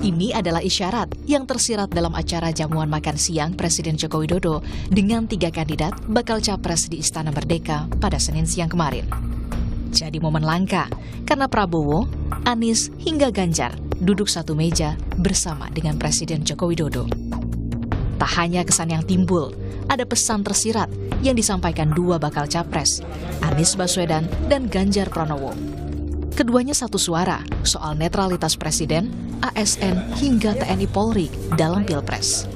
Ini adalah isyarat yang tersirat dalam acara jamuan makan siang Presiden Joko Widodo dengan 3 kandidat bakal capres di Istana Merdeka pada Senin siang kemarin. Jadi momen langka karena Prabowo, Anies hingga Ganjar duduk satu meja bersama dengan Presiden Joko Widodo. Tak hanya kesan yang timbul, ada pesan tersirat yang disampaikan 2 bakal capres, Anies Baswedan dan Ganjar Pranowo. Keduanya satu suara soal netralitas Presiden, ASN hingga TNI Polri dalam Pilpres.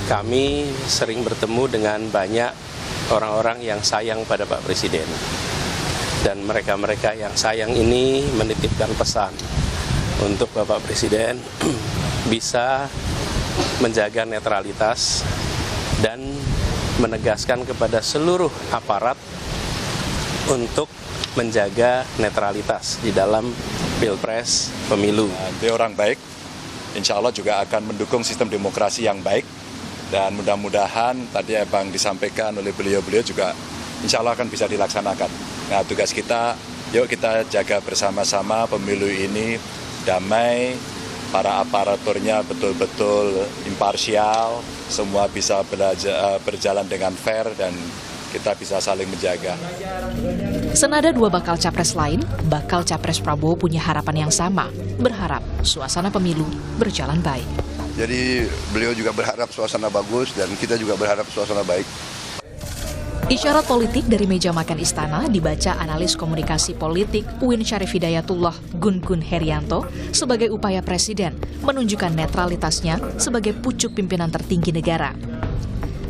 Kami sering bertemu dengan banyak orang-orang yang sayang pada Pak Presiden. Dan mereka-mereka yang sayang ini menitipkan pesan untuk Bapak Presiden bisa menjaga netralitas dan menegaskan kepada seluruh aparat untuk menjaga netralitas di dalam Pilpres pemilu. Dia orang baik, insya Allah juga akan mendukung sistem demokrasi yang baik, dan mudah-mudahan tadi yang disampaikan oleh beliau-beliau juga insya Allah akan bisa dilaksanakan. Nah, tugas kita, yuk kita jaga bersama-sama pemilu ini damai, para aparaturnya betul-betul imparsial, semua bisa berjalan dengan fair dan kita bisa saling menjaga. Senada 2 bakal capres lain, bakal capres Prabowo punya harapan yang sama, berharap suasana pemilu berjalan baik. Jadi beliau juga berharap suasana bagus dan kita juga berharap suasana baik. Isyarat politik dari meja makan istana dibaca analis komunikasi politik UIN Syarif Hidayatullah Gun Gun Herianto sebagai upaya Presiden menunjukkan netralitasnya sebagai pucuk pimpinan tertinggi negara.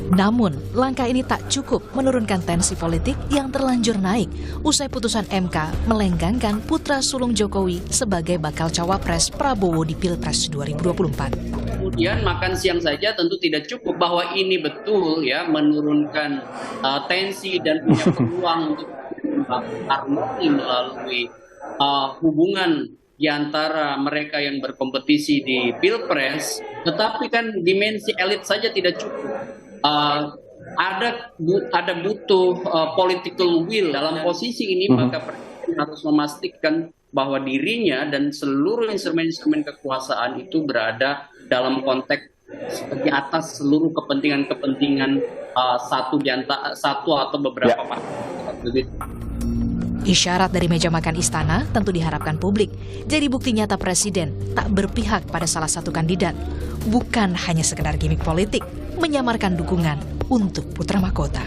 Namun, langkah ini tak cukup menurunkan tensi politik yang terlanjur naik usai putusan MK melenggangkan putra sulung Jokowi sebagai bakal cawapres Prabowo di Pilpres 2024. Kemudian makan siang saja tentu tidak cukup, bahwa ini betul ya menurunkan tensi dan punya peluang untuk harmoni melalui hubungan di antara mereka yang berkompetisi di Pilpres, tetapi kan dimensi elit saja tidak cukup. Ada butuh political will dalam posisi ini, maka Presiden harus memastikan bahwa dirinya dan seluruh instrumen-instrumen kekuasaan itu berada dalam konteks di atas seluruh kepentingan-kepentingan satu atau beberapa partai. Isyarat dari meja makan istana tentu diharapkan publik jadi bukti nyata Presiden tak berpihak pada salah satu kandidat, bukan hanya sekedar gimmick politik menyamarkan dukungan untuk putra mahkota.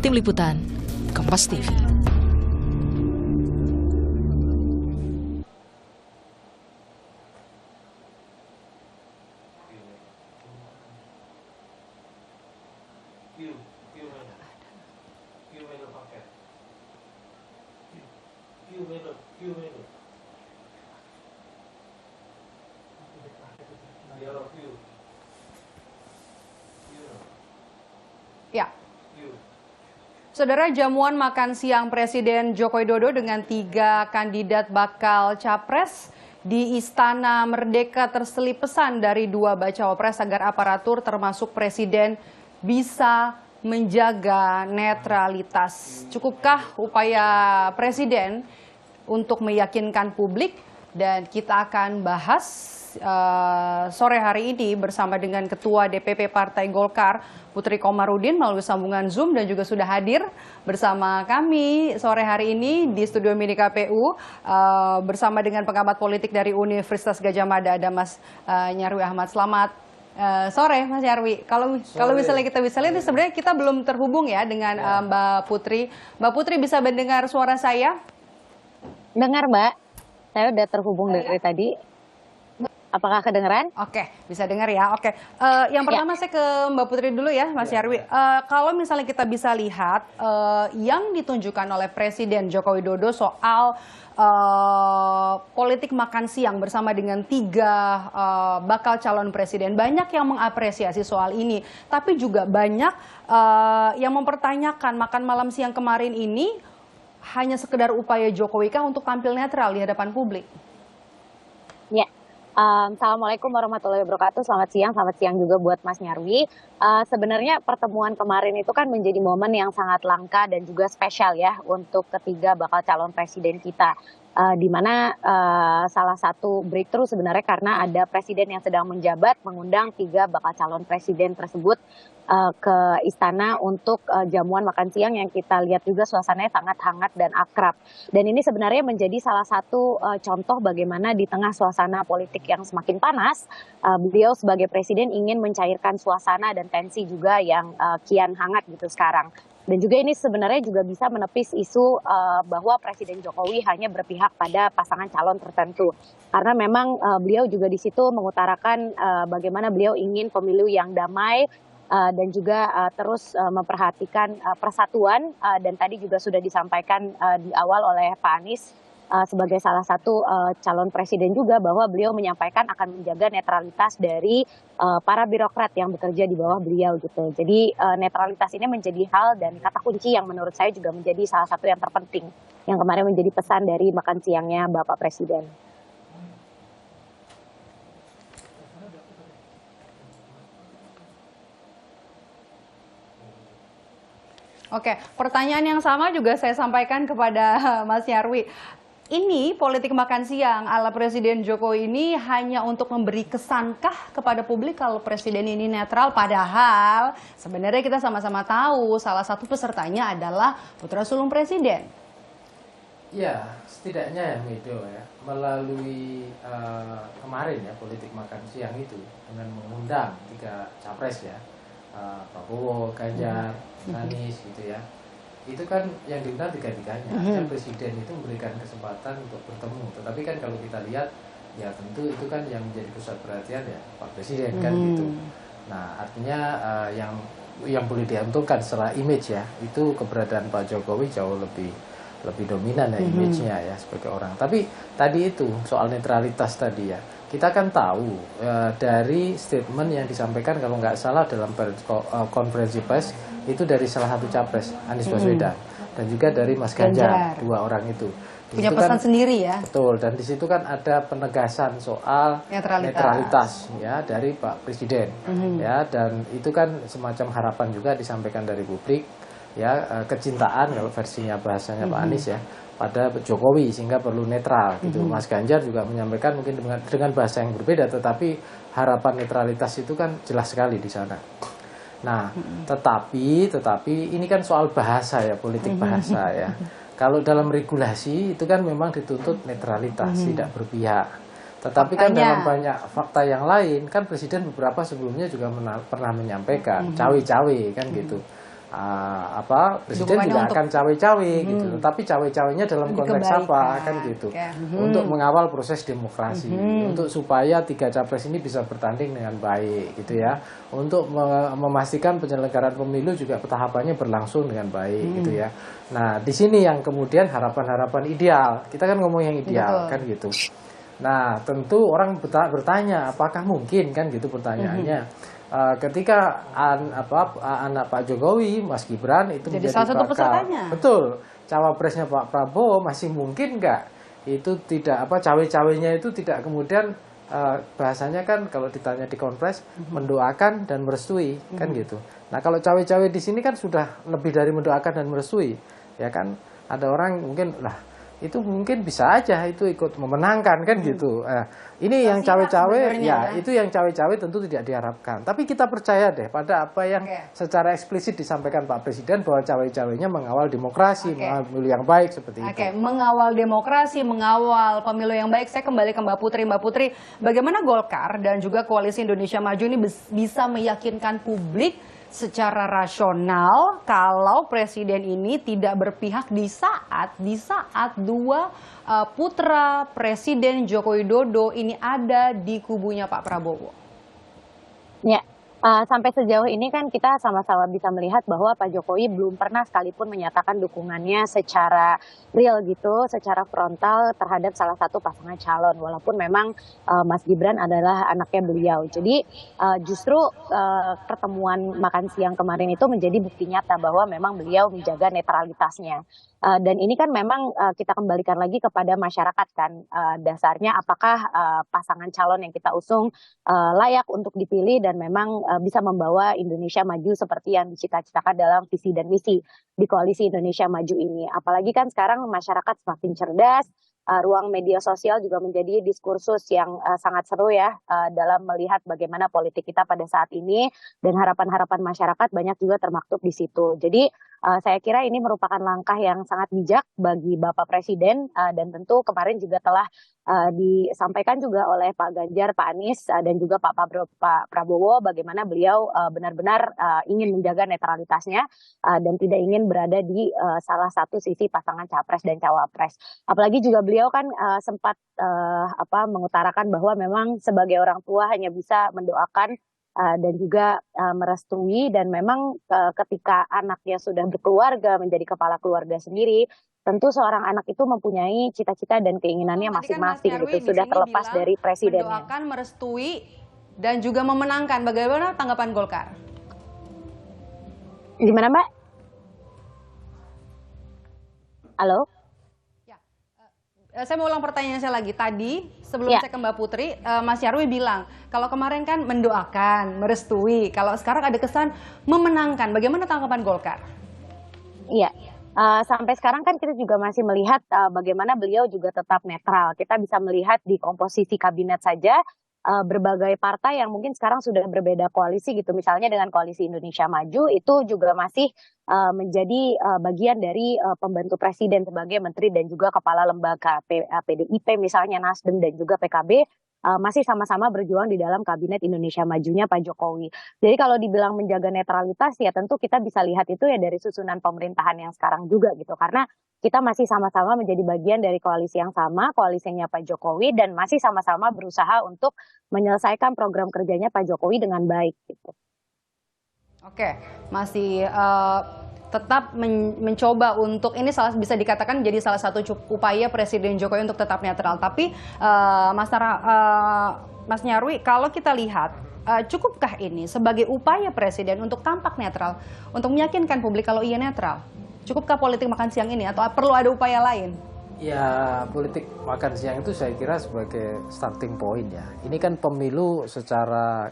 Tim Liputan, Kompas TV. Ya, Saudara, jamuan makan siang Presiden Joko Widodo dengan 3 kandidat bakal capres di Istana Merdeka terselip pesan dari 2 bacawa pres agar aparatur termasuk Presiden bisa menjaga netralitas. Cukupkah upaya Presiden untuk meyakinkan publik? Dan kita akan bahas sore hari ini bersama dengan Ketua DPP Partai Golkar Putri Komarudin melalui sambungan Zoom, dan juga sudah hadir bersama kami sore hari ini di studio mini KPU bersama dengan pengamat politik dari Universitas Gadjah Mada, ada Mas Nyarwi Ahmad. Selamat sore Mas Nyarwi. Kalau misalnya kita bisa lihat, sebenarnya kita belum terhubung ya dengan Mbak Putri. Mbak Putri bisa mendengar suara saya? Dengar Mbak, saya udah terhubung dari tadi. Apakah kedengeran? Oke, bisa dengar ya. Oke, yang pertama saya ke Mbak Putri dulu ya, Mas Nyarwi. Kalau misalnya kita bisa lihat yang ditunjukkan oleh Presiden Joko Widodo soal politik makan siang bersama dengan 3 bakal calon presiden, banyak yang mengapresiasi soal ini. Tapi juga banyak yang mempertanyakan makan malam siang kemarin ini hanya sekedar upaya Jokowi kah untuk tampil netral di hadapan publik? Ya. Assalamualaikum warahmatullahi wabarakatuh. Selamat siang juga buat Mas Nyarwi. Sebenarnya pertemuan kemarin itu kan menjadi momen yang sangat langka dan juga spesial ya untuk ketiga bakal calon presiden kita. di mana salah satu breakthrough sebenarnya karena ada presiden yang sedang menjabat mengundang 3 bakal calon presiden tersebut ke istana untuk jamuan makan siang yang kita lihat juga suasananya sangat hangat dan akrab. Dan ini sebenarnya menjadi salah satu contoh bagaimana di tengah suasana politik yang semakin panas, beliau sebagai presiden ingin mencairkan suasana dan tensi juga yang kian hangat gitu sekarang. Dan juga ini sebenarnya juga bisa menepis isu bahwa Presiden Jokowi hanya berpihak pada pasangan calon tertentu. Karena memang beliau juga di situ mengutarakan bagaimana beliau ingin pemilu yang damai dan juga terus memperhatikan persatuan. Dan tadi juga sudah disampaikan di awal oleh Pak Anies sebagai salah satu calon presiden juga bahwa beliau menyampaikan akan menjaga netralitas dari para birokrat yang bekerja di bawah beliau gitu. Jadi netralitas ini menjadi hal dan kata kunci yang menurut saya juga menjadi salah satu yang terpenting yang kemarin menjadi pesan dari makan siangnya Bapak Presiden. Oke, pertanyaan yang sama juga saya sampaikan kepada Mas Nyarwi. Ini politik makan siang ala Presiden Jokowi ini hanya untuk memberi kesankah kepada publik kalau Presiden ini netral, padahal sebenarnya kita sama-sama tahu salah satu pesertanya adalah putra sulung Presiden. Ya, setidaknya ya Medo ya, melalui kemarin ya politik makan siang itu dengan mengundang 3 capres ya, Prabowo, Ganjar, Anies gitu ya. Itu kan yang diundang tiga-tiganya. Artinya presiden itu memberikan kesempatan untuk bertemu. Tetapi kan kalau kita lihat, ya tentu itu kan yang menjadi pusat perhatian ya Pak Presiden kan gitu. Nah artinya yang boleh diuntungkan secara image ya, itu keberadaan Pak Jokowi jauh lebih dominan ya image-nya ya sebagai orang. Tapi tadi itu soal netralitas tadi ya, kita kan tahu dari statement yang disampaikan kalau nggak salah dalam konferensi pers itu dari salah satu capres Anies Baswedan dan juga dari Mas Ganjar, 2 orang itu. Punya pesan sendiri ya. Betul, dan di situ kan ada penegasan soal netralitas ya dari Pak Presiden ya, dan itu kan semacam harapan juga disampaikan dari publik ya, kecintaan kalau versinya bahasanya Pak Anies ya pada Jokowi sehingga perlu netral gitu. Mas Ganjar juga menyampaikan mungkin dengan bahasa yang berbeda, tetapi harapan netralitas itu kan jelas sekali di sana. Nah, tetapi ini kan soal bahasa ya, politik bahasa ya. Kalau dalam regulasi itu kan memang dituntut netralitas, tidak berpihak. Tetapi kan dalam banyak fakta yang lain kan Presiden beberapa sebelumnya juga pernah menyampaikan cawe-cawe kan gitu. Presiden juga akan cawe-cawe gitu, tapi cawe-cawenya dalam konteks apa kan gitu, untuk mengawal proses demokrasi, untuk supaya 3 capres ini bisa bertanding dengan baik gitu ya, untuk memastikan penyelenggaraan pemilu juga tahapannya berlangsung dengan baik gitu ya. Nah di sini yang kemudian harapan-harapan ideal, kita kan ngomong yang ideal kan gitu. Nah tentu orang bertanya apakah mungkin kan gitu pertanyaannya. Ketika anak Pak Jokowi, Mas Gibran itu jadi menjadi salah satu pesertanya. Betul, cawapresnya Pak Prabowo masih mungkin nggak? Itu tidak cawe-cawenya itu tidak kemudian bahasanya kan kalau ditanya di konferensi mendoakan dan merestui kan gitu. Nah kalau cawe-cawe di sini kan sudah lebih dari mendoakan dan merestui ya kan. Ada orang mungkin itu mungkin bisa aja itu ikut memenangkan kan gitu. Ini yang cawe-cawe ya, itu yang cawe-cawe tentu tidak diharapkan. Tapi kita percaya deh pada apa yang secara eksplisit disampaikan Pak Presiden bahwa cawe-cawenya mengawal demokrasi, mengawal pemilu yang baik seperti itu. Mengawal demokrasi, mengawal pemilu yang baik. Saya kembali ke Mbak Putri. Mbak Putri, bagaimana Golkar dan juga Koalisi Indonesia Maju ini bisa meyakinkan publik secara rasional kalau presiden ini tidak berpihak di saat 2 putra Presiden Joko Widodo ini ada di kubunya Pak Prabowo? Ya, sampai sejauh ini kan kita sama-sama bisa melihat bahwa Pak Jokowi belum pernah sekalipun menyatakan dukungannya secara real gitu, secara frontal terhadap salah satu pasangan calon, walaupun memang Mas Gibran adalah anaknya beliau. Jadi justru pertemuan makan siang kemarin itu menjadi bukti nyata bahwa memang beliau menjaga netralitasnya. Dan ini kan memang kita kembalikan lagi kepada masyarakat kan, dasarnya apakah pasangan calon yang kita usung layak untuk dipilih dan memang bisa membawa Indonesia maju seperti yang dicita-citakan dalam visi dan misi di Koalisi Indonesia Maju ini. Apalagi kan sekarang masyarakat semakin cerdas, ruang media sosial juga menjadi diskursus yang sangat seru ya dalam melihat bagaimana politik kita pada saat ini, dan harapan-harapan masyarakat banyak juga termaktub di situ. Jadi saya kira ini merupakan langkah yang sangat bijak bagi Bapak Presiden, dan tentu kemarin juga telah disampaikan juga oleh Pak Ganjar, Pak Anies, dan juga Pak Prabowo bagaimana beliau benar-benar ingin menjaga netralitasnya dan tidak ingin berada di salah satu sisi pasangan capres dan cawapres. Apalagi juga beliau kan sempat mengutarakan bahwa memang sebagai orang tua hanya bisa mendoakan dan juga merestui, dan memang ketika anaknya sudah berkeluarga menjadi kepala keluarga sendiri, tentu seorang anak itu mempunyai cita-cita dan keinginannya masing-masing gitu, sudah terlepas dari presidennya. Mendoakan, merestui, dan juga memenangkan. Bagaimana tanggapan Golkar? Gimana, Mbak? Halo? Saya mau ulang pertanyaan saya lagi. Tadi sebelum saya ke Mbak Putri, Mas Nyarwi bilang kalau kemarin kan mendoakan, merestui. Kalau sekarang ada kesan memenangkan. Bagaimana tanggapan Golkar? Iya, sampai sekarang kan kita juga masih melihat bagaimana beliau juga tetap netral. Kita bisa melihat di komposisi kabinet saja berbagai partai yang mungkin sekarang sudah berbeda koalisi gitu, misalnya dengan Koalisi Indonesia Maju itu juga masih menjadi bagian dari pembantu presiden sebagai menteri dan juga kepala lembaga. PDIP misalnya, Nasdem dan juga PKB masih sama-sama berjuang di dalam kabinet Indonesia Majunya Pak Jokowi. Jadi kalau dibilang menjaga netralitas ya tentu kita bisa lihat itu ya dari susunan pemerintahan yang sekarang juga gitu, karena kita masih sama-sama menjadi bagian dari koalisi yang sama, koalisinya Pak Jokowi, dan masih sama-sama berusaha untuk menyelesaikan program kerjanya Pak Jokowi dengan baik gitu. Oke, masih tetap mencoba untuk, ini bisa dikatakan menjadi salah satu upaya Presiden Jokowi untuk tetap netral. Tapi Mas Nyarwi, kalau kita lihat, cukupkah ini sebagai upaya Presiden untuk tampak netral, untuk meyakinkan publik kalau ia netral? Cukupkah politik makan siang ini atau perlu ada upaya lain? Ya, politik makan siang itu saya kira sebagai starting point ya. Ini kan pemilu secara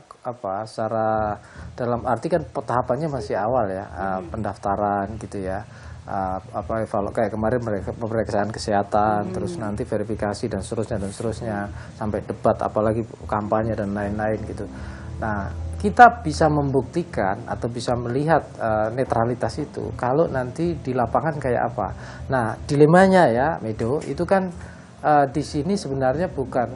secara dalam arti kan tahapannya masih awal ya, pendaftaran gitu ya. Kayak kemarin pemeriksaan kesehatan, terus nanti verifikasi dan seterusnya sampai debat, apalagi kampanye dan lain-lain gitu. Nah, kita bisa membuktikan atau bisa melihat netralitas itu kalau nanti di lapangan kayak apa. Nah, dilemanya ya, Medo, itu kan di sini sebenarnya bukan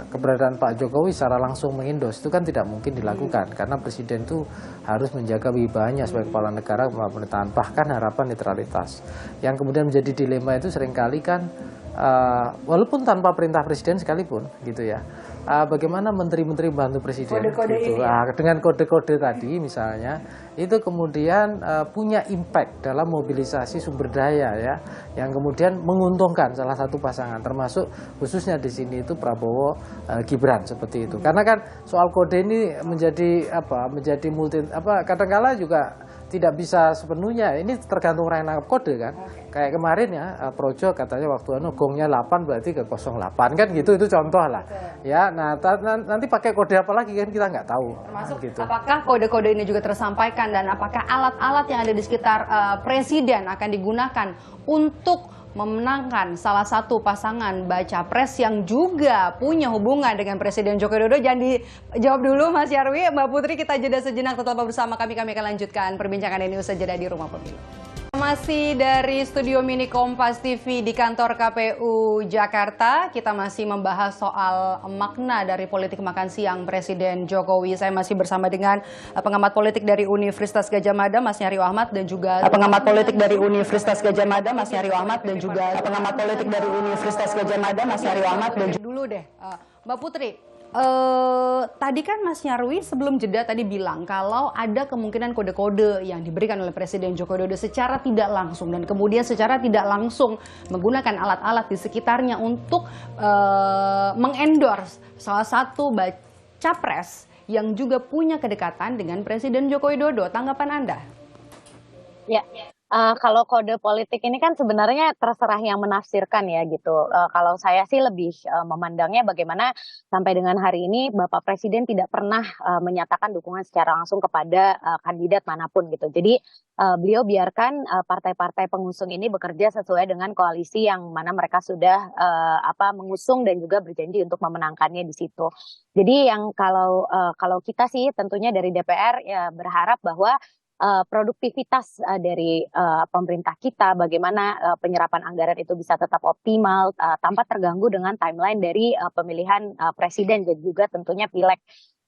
keberadaan Pak Jokowi secara langsung mengendos, itu kan tidak mungkin dilakukan karena presiden itu harus menjaga wibawanya sebagai kepala negara, kepala pemerintahan, bahkan harapan netralitas. Yang kemudian menjadi dilema itu seringkali kan walaupun tanpa perintah presiden sekalipun gitu ya. Bagaimana menteri-menteri bantu presiden gitu. Dengan kode-kode tadi misalnya itu kemudian punya impact dalam mobilisasi sumber daya ya, yang kemudian menguntungkan salah satu pasangan, termasuk khususnya di sini itu Prabowo Gibran seperti itu. Karena kan soal kode ini menjadi kadang-kala juga tidak bisa sepenuhnya, ini tergantung orang yang nangkap kode kan. Kayak kemarin ya Projo katanya waktu gongnya 8 berarti ke 08 kan gitu, itu contoh lah ya. Nah nanti pakai kode apa lagi kan kita nggak tahu. Termasuk gitu. Apakah kode-kode ini juga tersampaikan dan apakah alat-alat yang ada di sekitar presiden akan digunakan untuk memenangkan salah satu pasangan baca pres yang juga punya hubungan dengan Presiden Joko Widodo? Jangan dijawab dulu Mas Nyarwi. Mbak Putri, kita jeda sejenak, tetap bersama kami akan lanjutkan perbincangan ini usai jeda di Rumah Pemilu. Masih dari studio mini Kompas TV di kantor KPU Jakarta, kita masih membahas soal makna dari politik makan siang Presiden Jokowi. Saya masih bersama dengan pengamat politik dari Universitas Gadjah Mada, Mas Nyarwi Ahmad, dan juga pengamat politik dari Universitas Gadjah Mada, Mas Nyarwi Ahmad, dan juga pengamat politik dari Universitas Gadjah Mada, Mas Nyarwi Ahmad, dan dulu deh, Mbak Putri. Tadi kan Mas Nyarwi sebelum jeda tadi bilang kalau ada kemungkinan kode-kode yang diberikan oleh Presiden Joko Widodo secara tidak langsung dan kemudian secara tidak langsung menggunakan alat-alat di sekitarnya untuk mengendorse salah satu capres yang juga punya kedekatan dengan Presiden Joko Widodo. Tanggapan Anda? Ya, Kalau kode politik ini kan sebenarnya terserah yang menafsirkan ya gitu. Kalau saya sih lebih memandangnya bagaimana sampai dengan hari ini Bapak Presiden tidak pernah menyatakan dukungan secara langsung kepada kandidat manapun gitu. Jadi beliau biarkan partai-partai pengusung ini bekerja sesuai dengan koalisi yang mana mereka sudah mengusung dan juga berjanji untuk memenangkannya di situ. Jadi yang kalau kita sih tentunya dari DPR ya berharap bahwa produktivitas dari pemerintah kita, bagaimana penyerapan anggaran itu bisa tetap optimal tanpa terganggu dengan timeline dari pemilihan presiden dan juga tentunya pileg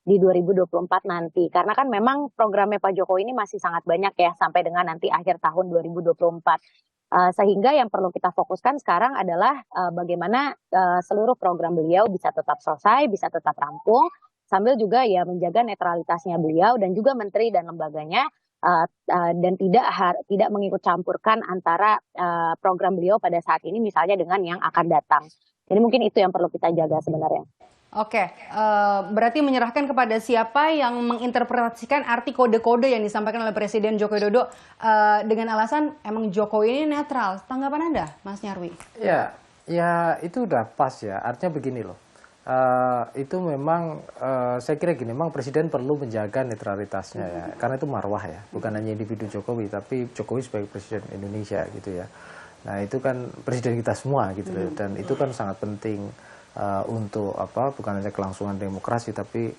di 2024 nanti. Karena kan memang programnya Pak Jokowi ini masih sangat banyak ya sampai dengan nanti akhir tahun 2024. Sehingga yang perlu kita fokuskan sekarang adalah bagaimana seluruh program beliau bisa tetap selesai, bisa tetap rampung, sambil juga ya menjaga netralitasnya beliau dan juga menteri dan lembaganya. Dan tidak mengikut campurkan antara program beliau pada saat ini misalnya dengan yang akan datang. Jadi mungkin itu yang perlu kita jaga sebenarnya. Oke, berarti menyerahkan kepada siapa yang menginterpretasikan arti kode-kode yang disampaikan oleh Presiden Joko Widodo dengan alasan emang Jokowi ini netral. Tanggapan Anda, Mas Nyarwi? Ya itu udah pas ya. Artinya begini loh. Itu memang saya kira gini, memang Presiden perlu menjaga netralitasnya ya, karena itu marwah ya, bukan hanya individu Jokowi, tapi Jokowi sebagai Presiden Indonesia gitu ya. Nah itu kan Presiden kita semua gitu loh, dan itu kan sangat penting untuk bukan hanya kelangsungan demokrasi, tapi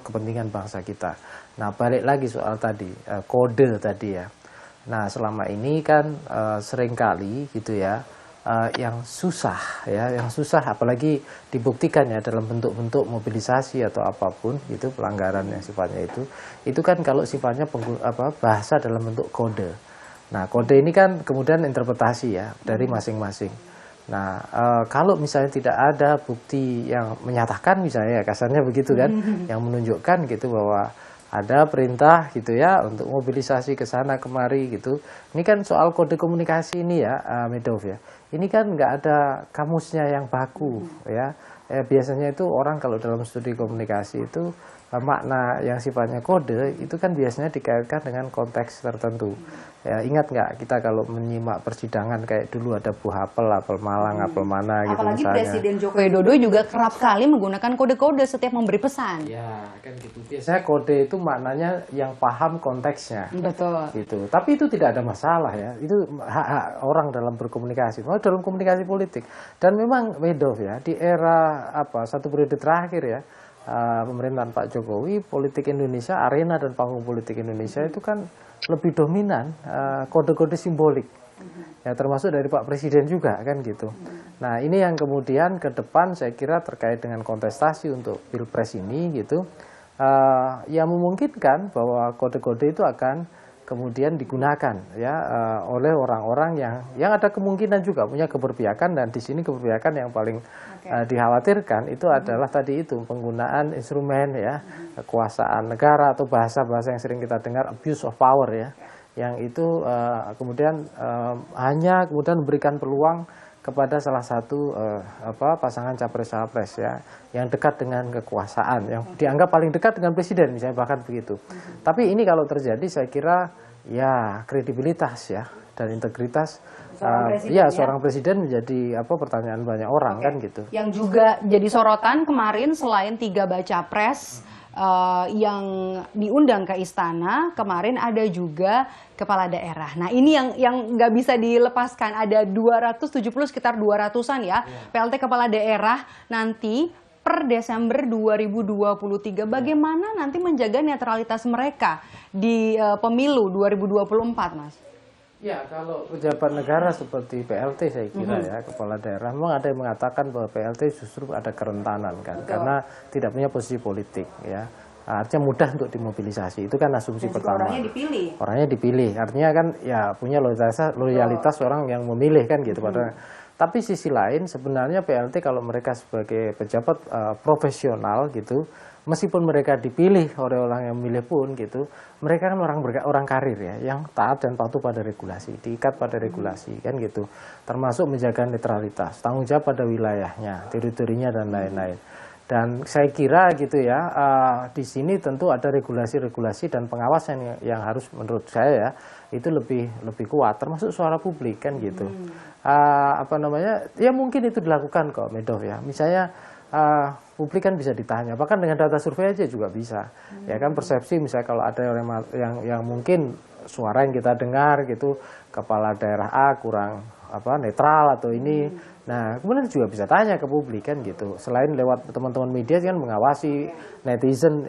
kepentingan bangsa kita. Nah balik lagi soal tadi kode tadi ya. Nah selama ini kan seringkali gitu ya. Yang susah apalagi dibuktikan ya dalam bentuk-bentuk mobilisasi atau apapun itu pelanggaran yang sifatnya itu kan kalau sifatnya bahasa dalam bentuk kode. Nah kode ini kan kemudian interpretasi ya dari masing-masing. Nah kalau misalnya tidak ada bukti yang menyatakan misalnya kasarnya begitu kan, yang menunjukkan gitu bahwa ada perintah gitu ya untuk mobilisasi ke sana kemari gitu. Ini kan soal kode komunikasi ini ya, Medov ya. Ini kan nggak ada kamusnya yang baku ya. Biasanya itu orang kalau dalam studi komunikasi itu makna yang sifatnya kode itu kan biasanya dikaitkan dengan konteks tertentu. Ya, ingat nggak kita kalau menyimak persidangan kayak dulu ada Bu Apel Malang, Apel mana gitu apalagi misalnya. Presiden Joko Widodo juga kerap kali menggunakan kode-kode setiap memberi pesan. Ya, kan gitu. Biasanya kode itu maknanya yang paham konteksnya. Betul. Gitu. Tapi itu tidak ada masalah ya. Itu hak-hak orang dalam berkomunikasi, dalam komunikasi politik. Dan memang Medov ya, di era satu periode terakhir ya, pemerintahan Pak Jokowi, politik Indonesia, arena dan panggung politik Indonesia itu kan lebih dominan kode-kode simbolik. Ya termasuk dari Pak Presiden juga kan gitu. Nah ini yang kemudian ke depan saya kira terkait dengan kontestasi untuk Pilpres ini gitu, yang memungkinkan bahwa kode-kode itu akan kemudian digunakan ya oleh orang-orang yang ada kemungkinan juga punya keberpihakan, dan di sini keberpihakan yang paling dikhawatirkan itu adalah tadi itu penggunaan instrumen ya kekuasaan negara atau bahasa-bahasa yang sering kita dengar abuse of power ya, yang itu kemudian hanya kemudian memberikan peluang kepada salah satu pasangan capres-capres ya yang dekat dengan kekuasaan, yang dianggap paling dekat dengan presiden misalnya, bahkan begitu. Tapi ini kalau terjadi saya kira ya kredibilitas ya dan integritas seorang presiden menjadi pertanyaan banyak orang kan gitu. Yang juga jadi sorotan kemarin selain 3 baca pres yang diundang ke istana, kemarin ada juga kepala daerah. Nah ini yang nggak bisa dilepaskan, ada 270 sekitar 200-an ya PLT kepala daerah nanti per Desember 2023. Bagaimana nanti menjaga netralitas mereka di pemilu 2024, Mas? Ya, kalau pejabat negara seperti PLT saya kira ya, kepala daerah, memang ada yang mengatakan bahwa PLT justru ada kerentanan kan, karena tidak punya posisi politik ya. Artinya mudah untuk dimobilisasi, itu kan asumsi pertama. Orangnya dipilih, artinya kan ya punya loyalitas orang yang memilih kan gitu. Tapi sisi lain sebenarnya PLT kalau mereka sebagai pejabat profesional gitu, meskipun mereka dipilih oleh orang yang memilih pun gitu, mereka kan orang karir ya, yang taat dan patuh pada regulasi, diikat pada regulasi kan gitu, termasuk menjaga netralitas, tanggung jawab pada wilayahnya, teritorinya dan lain-lain. Dan saya kira gitu ya, di sini tentu ada regulasi-regulasi dan pengawasan yang harus menurut saya ya itu lebih kuat, termasuk suara publik kan gitu. Ya mungkin itu dilakukan kok, Medov ya. Misalnya publik kan bisa ditanya, bahkan dengan data survei aja juga bisa. Ya kan persepsi misalnya kalau ada orang yang mungkin suara yang kita dengar gitu, kepala daerah A kurang netral atau ini. Nah, kemudian juga bisa tanya ke publik kan gitu. Selain lewat teman-teman media kan mengawasi netizen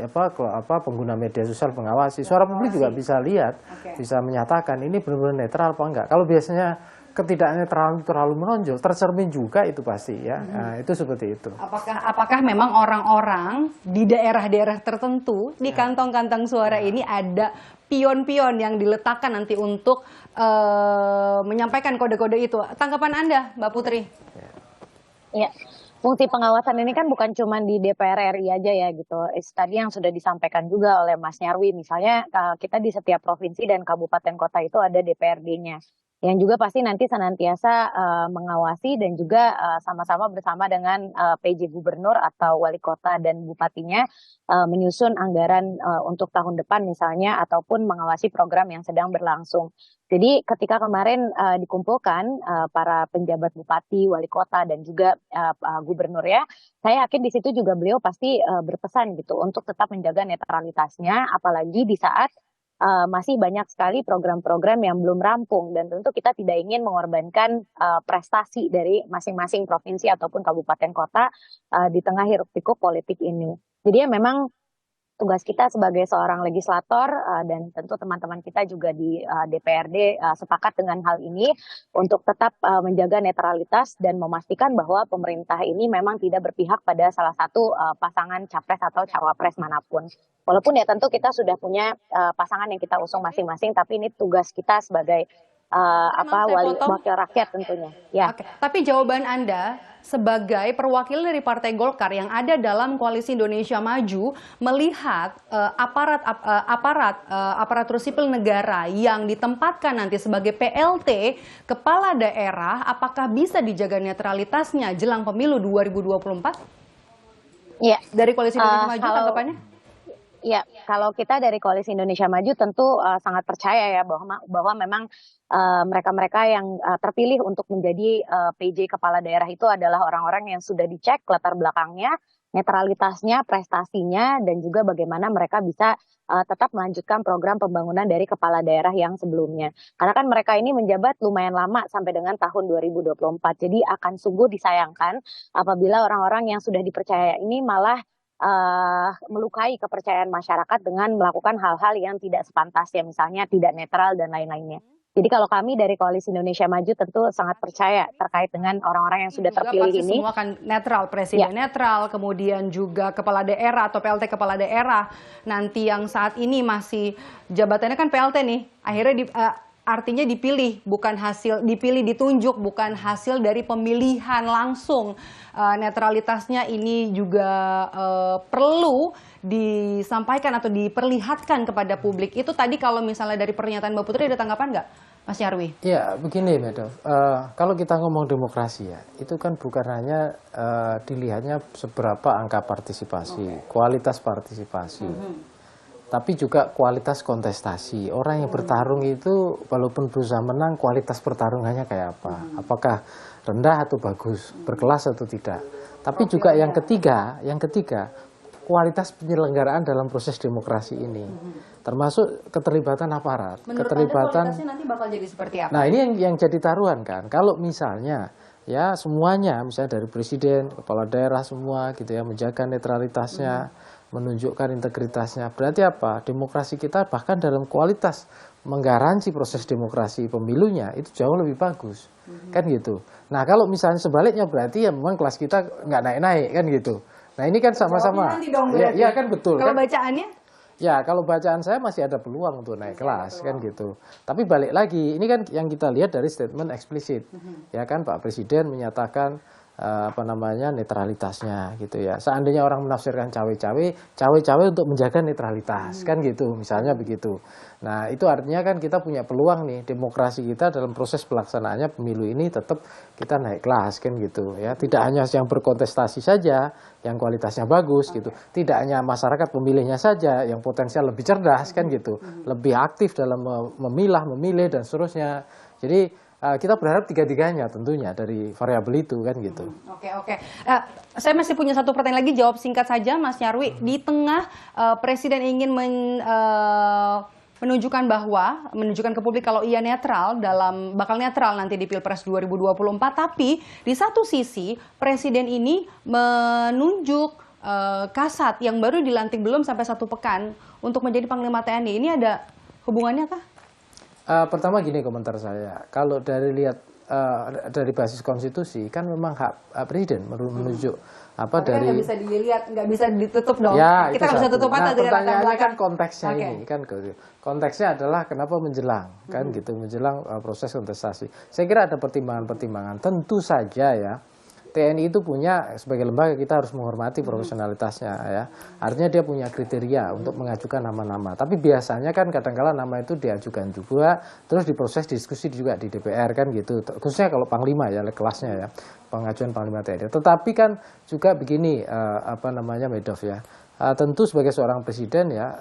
pengguna media sosial mengawasi. Suara publik juga bisa lihat, bisa menyatakan ini benar-benar netral apa enggak. Kalau biasanya ketidaknetralan terlalu menonjol, tercermin juga itu pasti ya. Nah, itu seperti itu. Apakah memang orang-orang di daerah-daerah tertentu di kantong-kantong suara ini ada pion-pion yang diletakkan nanti untuk menyampaikan kode-kode itu? Tanggapan Anda, Mbak Putri? Ya, fungsi pengawasan ini kan bukan cuma di DPR RI aja ya gitu. Tadi yang sudah disampaikan juga oleh Mas Nyarwi, misalnya kita di setiap provinsi dan kabupaten kota itu ada DPRD-nya. Yang juga pasti nanti senantiasa mengawasi dan juga sama-sama bersama dengan PJ Gubernur atau Wali Kota dan Bupatinya menyusun anggaran untuk tahun depan misalnya, ataupun mengawasi program yang sedang berlangsung. Jadi ketika kemarin dikumpulkan para penjabat Bupati, Wali Kota dan juga Gubernur ya, saya yakin di situ juga beliau pasti berpesan gitu untuk tetap menjaga netralitasnya, apalagi di saat masih banyak sekali program-program yang belum rampung, dan tentu kita tidak ingin mengorbankan prestasi dari masing-masing provinsi ataupun kabupaten kota di tengah hiruk-pikuk politik ini. Jadi ya memang tugas kita sebagai seorang legislator dan tentu teman-teman kita juga di DPRD sepakat dengan hal ini untuk tetap menjaga netralitas dan memastikan bahwa pemerintah ini memang tidak berpihak pada salah satu pasangan capres atau cawapres manapun. Walaupun ya tentu kita sudah punya pasangan yang kita usung masing-masing, tapi ini tugas kita sebagai wakil rakyat tentunya. Ya. Oke. Tapi jawaban Anda sebagai perwakilan dari Partai Golkar yang ada dalam Koalisi Indonesia Maju melihat aparatur sipil negara yang ditempatkan nanti sebagai PLT kepala daerah, apakah bisa dijaga netralitasnya jelang pemilu 2024? Iya. Dari Koalisi Indonesia Maju tanggapannya? Ya, kalau kita dari Koalisi Indonesia Maju tentu sangat percaya ya bahwa memang mereka-mereka yang terpilih untuk menjadi PJ kepala daerah itu adalah orang-orang yang sudah dicek latar belakangnya, netralitasnya, prestasinya, dan juga bagaimana mereka bisa tetap melanjutkan program pembangunan dari kepala daerah yang sebelumnya. Karena kan mereka ini menjabat lumayan lama sampai dengan tahun 2024. Jadi akan sungguh disayangkan apabila orang-orang yang sudah dipercaya ini malah melukai kepercayaan masyarakat dengan melakukan hal-hal yang tidak sepantasnya, misalnya tidak netral dan lain-lainnya. Jadi kalau kami dari Koalisi Indonesia Maju tentu sangat percaya terkait dengan orang-orang yang sudah terpilih ini. Semua akan netral, presiden netral, kemudian juga kepala daerah atau PLT kepala daerah. Nanti yang saat ini masih jabatannya kan PLT nih, akhirnya artinya dipilih, bukan hasil dipilih ditunjuk, bukan hasil dari pemilihan langsung. Netralitasnya ini juga perlu disampaikan atau diperlihatkan kepada publik. Itu tadi kalau misalnya dari pernyataan Mbak Putri ada tanggapan nggak, Mas Nyarwi? Ya begini, Medov. Kalau kita ngomong demokrasi ya, itu kan bukan hanya dilihatnya seberapa angka partisipasi, kualitas partisipasi. Tapi juga kualitas kontestasi. Orang yang bertarung itu walaupun berusaha menang, kualitas pertarungannya kayak apa? Apakah rendah atau bagus, berkelas atau tidak? Tapi juga yang ketiga, kualitas penyelenggaraan dalam proses demokrasi ini, termasuk keterlibatan aparat. Menurut Anda kualitasnya nanti bakal jadi seperti apa? Nah ini yang jadi taruhan kan. Kalau misalnya ya semuanya, misalnya dari presiden, kepala daerah semua gitu ya, menjaga netralitasnya, menunjukkan integritasnya. Berarti apa? Demokrasi kita bahkan dalam kualitas menggaransi proses demokrasi pemilunya itu jauh lebih bagus. Kan gitu. Nah kalau misalnya sebaliknya berarti ya memang kelas kita nggak naik-naik kan gitu. Nah ini kan sama-sama. Ya kan betul. Kalau kan? bacaannya? Ya kalau bacaan saya masih ada peluang untuk naik kelas kan gitu. Tapi balik lagi, ini kan yang kita lihat dari statement eksplisit. Ya kan Pak Presiden menyatakan netralitasnya gitu ya. Seandainya orang menafsirkan cawe-cawe untuk menjaga netralitas kan gitu, misalnya begitu. Nah itu artinya kan kita punya peluang nih, demokrasi kita dalam proses pelaksanaannya pemilu ini tetap kita naik kelas kan gitu ya. Tidak hanya yang berkontestasi saja yang kualitasnya bagus gitu, tidak hanya masyarakat pemilihnya saja yang potensial lebih cerdas kan gitu, lebih aktif dalam memilah, memilih dan seterusnya. Jadi kita berharap tiga-tiganya tentunya dari variabel itu kan gitu. Oke. Saya masih punya satu pertanyaan lagi, jawab singkat saja Mas Nyarwi. Di tengah Presiden ingin menunjukkan ke publik kalau ia bakal netral nanti di Pilpres 2024, tapi di satu sisi Presiden ini menunjuk Kasat yang baru dilantik belum sampai 1 pekan untuk menjadi Panglima TNI. Ini ada hubungannya kah? Pertama gini komentar saya, kalau dari basis konstitusi kan memang hak Presiden menunjuk dari nggak bisa dilihat, nggak bisa ditutup dong. Ya, kita nggak bisa tutup mata dengan pertanyaannya kan konteksnya ini kan konteksnya adalah kenapa menjelang kan gitu, menjelang proses kontestasi. Saya kira ada pertimbangan-pertimbangan. Tentu saja ya TNI itu punya, sebagai lembaga kita harus menghormati profesionalitasnya ya. Artinya dia punya kriteria untuk mengajukan nama-nama. Tapi biasanya kan kadang-kala nama itu diajukan juga, terus diproses diskusi juga di DPR kan gitu. Khususnya kalau Panglima ya, kelasnya ya, pengajuan Panglima TNI. Tetapi kan juga begini, Medov ya. Tentu sebagai seorang presiden ya,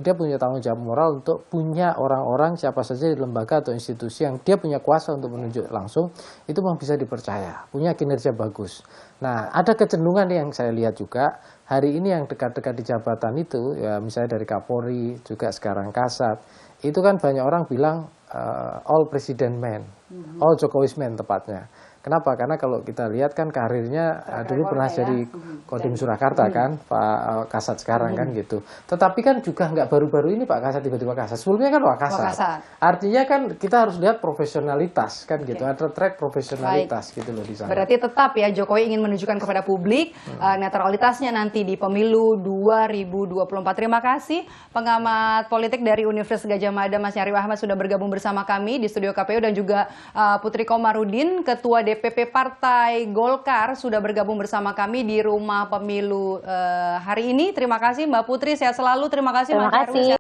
dia punya tanggung jawab moral untuk punya orang-orang siapa saja di lembaga atau institusi yang dia punya kuasa untuk menunjuk langsung, itu memang bisa dipercaya, punya kinerja bagus. Nah, ada kecenderungan yang saya lihat juga, hari ini yang dekat-dekat di jabatan itu, ya misalnya dari Kapolri, juga sekarang Kasat, itu kan banyak orang bilang all president man, all Jokowi's man tepatnya. Kenapa? Karena kalau kita lihat kan karirnya dulu pernah jadi Kodim Surakarta kan, Pak Kasat sekarang kan gitu. Tetapi kan juga nggak baru-baru ini Pak Kasat tiba-tiba Kasat. Sebelumnya kan Wakasat. Artinya kan kita harus lihat profesionalitas kan gitu. Ada track profesionalitas gitu loh di sana. Berarti tetap ya Jokowi ingin menunjukkan kepada publik netralitasnya nanti di pemilu 2024. Terima kasih pengamat politik dari Universitas Gadjah Mada Mas Nyarwi Ahmad sudah bergabung bersama kami di studio KPU, dan juga Putri Komarudin, Ketua DPP Partai Golkar, sudah bergabung bersama kami di Rumah Pemilu hari ini. Terima kasih Mbak Putri, sehat selalu. Terima kasih Mas Nyarwi.